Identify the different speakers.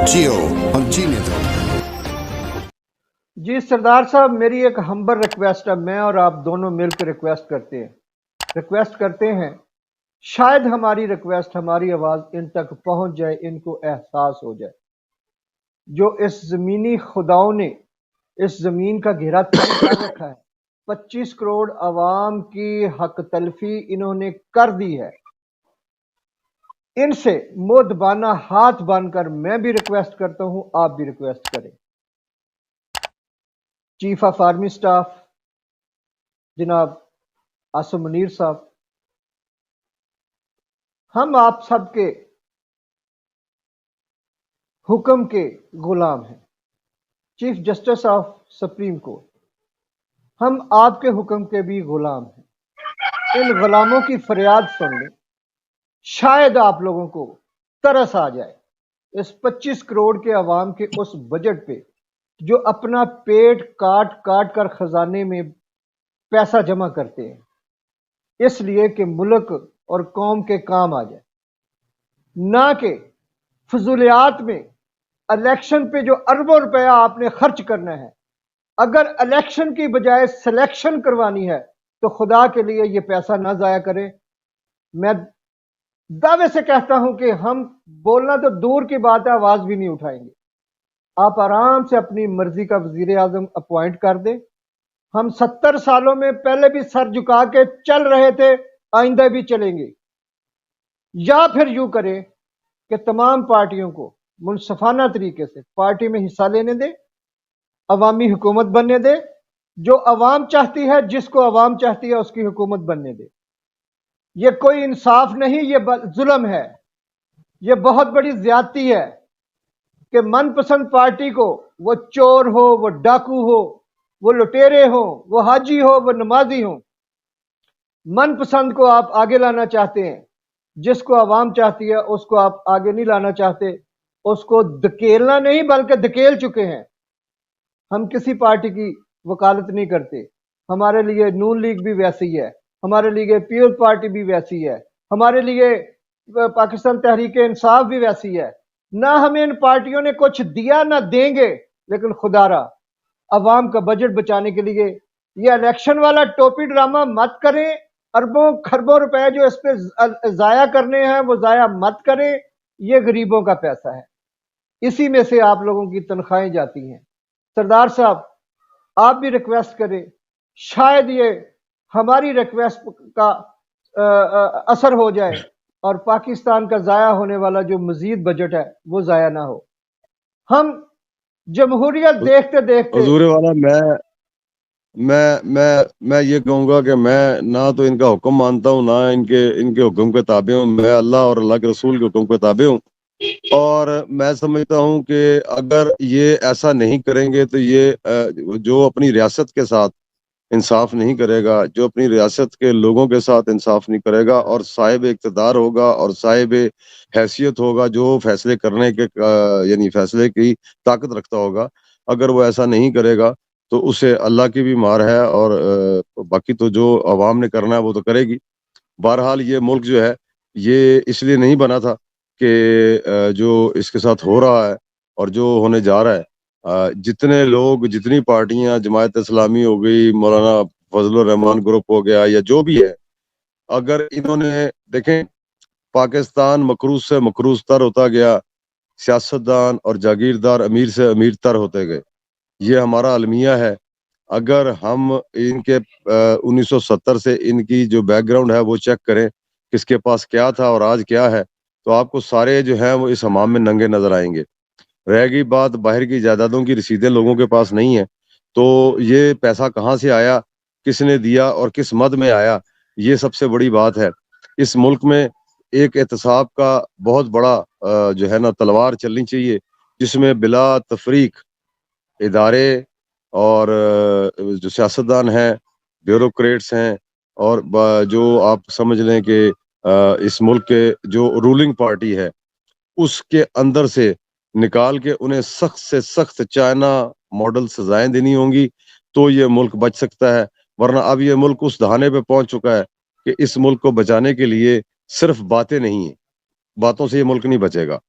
Speaker 1: जियो और जीने दो।
Speaker 2: जी सरदार साहब, मेरी एक हम्बर रिक्वेस्ट है। मैं और आप दोनों मिलकर रिक्वेस्ट करते हैं। शायद हमारी रिक्वेस्ट, हमारी आवाज इन तक पहुंच जाए, इनको एहसास हो जाए। जो इस जमीनी खुदाओं ने इस जमीन का घेरा तंग कर रखा है, 25 करोड़ अवाम की हक तलफी इन्होंने कर दी है। इनसे मोदबाना हाथ बांधकर मैं भी रिक्वेस्ट करता हूं, आप भी रिक्वेस्ट करें। चीफ ऑफ आर्मी स्टाफ जनाब आसिम मुनीर साहब, हम आप सबके हुक्म के गुलाम हैं। Chief justice of supreme court, हम आपके हुक्म के भी गुलाम हैं। इन गुलामों की फरियाद सुन लें, शायद आप लोगों को तरस आ जाए इस 25 करोड़ के अवाम के उस बजट पे जो अपना पेट काट काट कर खजाने में पैसा जमा करते हैं, इसलिए कि मुल्क और कौम के काम आ जाए, ना कि फजूलियात में इलेक्शन पे जो अरबों रुपया आपने खर्च करना है। अगर इलेक्शन की बजाय सिलेक्शन करवानी है तो खुदा के लिए ये पैसा ना जाया करें। मैं दावे से कहता हूं कि हम बोलना तो दूर की बात है, आवाज भी नहीं उठाएंगे। आप आराम से अपनी मर्जी का वजीर आजम अपॉइंट कर दें। हम 70 सालों में पहले भी सर झुका के चल रहे थे, आइंदा भी चलेंगे। या फिर यूं करें कि तमाम पार्टियों को मुनसफाना तरीके से पार्टी में हिस्सा लेने दे, अवामी हुकूमत बनने दे। जो अवाम चाहती है, जिसको अवाम चाहती है, उसकी हुकूमत बनने दे। ये कोई इंसाफ नहीं, ये जुल्म है। ये बहुत बड़ी ज्यादती है कि मनपसंद पार्टी को, वो चोर हो, वो डाकू हो, वो लुटेरे हो, वो हाजी हो, वो नमाजी हो, मनपसंद को आप आगे लाना चाहते हैं। जिसको अवाम चाहती है उसको आप आगे नहीं लाना चाहते, उसको धकेलना नहीं बल्कि धकेल चुके हैं। हम किसी पार्टी की वकालत नहीं करते। हमारे लिए नून लीग भी वैसी है, हमारे लिए पीपल्स पार्टी भी वैसी है, हमारे लिए पाकिस्तान तहरीक इंसाफ भी वैसी है। ना हमें इन पार्टियों ने कुछ दिया ना देंगे, लेकिन खुदारा अवाम का बजट बचाने के लिए ये इलेक्शन वाला टोपी ड्रामा मत करें। अरबों खरबों रुपए जो इस पे जाया करने हैं वो जाया मत करें। ये गरीबों का पैसा है, इसी में से आप लोगों की तनख्वाहें जाती हैं। सरदार साहब, आप भी रिक्वेस्ट करें, शायद ये हमारी रिक्वेस्ट का असर हो जाए और पाकिस्तान का जाया होने वाला जो मजीद बजट है वो जाया ना हो। हम जमहूरियत देखते देखते
Speaker 3: हुजूर वाला मैं ये कहूंगा कि मैं ना तो इनका हुक्म मानता हूँ, ना इनके हुक्म के ताबे हूँ। मैं अल्लाह और अल्लाह के रसूल के हुक्म के ताबे हूँ। और मैं समझता हूँ कि अगर ये ऐसा नहीं करेंगे तो ये जो अपनी रियासत के साथ इंसाफ नहीं करेगा, जो अपनी रियासत के लोगों के साथ इंसाफ नहीं करेगा, और साहिब इक़्तिदार होगा और साहिब हैसियत होगा जो फैसले करने के यानी फैसले की ताकत रखता होगा, अगर वो ऐसा नहीं करेगा तो उसे अल्लाह की भी मार है। और बाकी तो जो अवाम ने करना है वो तो करेगी। बहरहाल ये मुल्क जो है ये इसलिए नहीं बना था कि जो इसके साथ हो रहा है और जो होने जा रहा है, जितने लोग, जितनी पार्टियां, जमायत इस्लामी हो गई, मौलाना फजलुर रहमान ग्रुप हो गया, या जो भी है, अगर इन्होंने देखें पाकिस्तान मकरूज से मकरूज तर होता गया, सियासतदान और जागीरदार अमीर से अमीर तर होते गए। ये हमारा अलमिया है। अगर हम इनके 1970 से इनकी जो बैकग्राउंड है वो चेक करें, किसके पास क्या था और आज क्या है, तो आपको सारे जो हैं वो इस हमाम में नंगे नजर आएंगे। रह गई बात बाहर की जायदादों की, रसीदें लोगों के पास नहीं है, तो ये पैसा कहाँ से आया, किसने दिया और किस मद में आया, ये सबसे बड़ी बात है। इस मुल्क में एक एहतसाब का बहुत बड़ा जो है ना तलवार चलनी चाहिए, जिसमें बिला तफरीक इदारे और जो सियासतदान हैं, ब्यूरोक्रेट्स हैं, और जो आप समझ लें कि इस मुल्क के जो रूलिंग पार्टी है, उसके अंदर से निकाल के उन्हें सख्त से सख्त चाइना मॉडल सजाएं देनी होंगी, तो ये मुल्क बच सकता है। वरना अब ये मुल्क उस दहाने पे पहुंच चुका है कि इस मुल्क को बचाने के लिए सिर्फ बातें नहीं है, बातों से ये मुल्क नहीं बचेगा।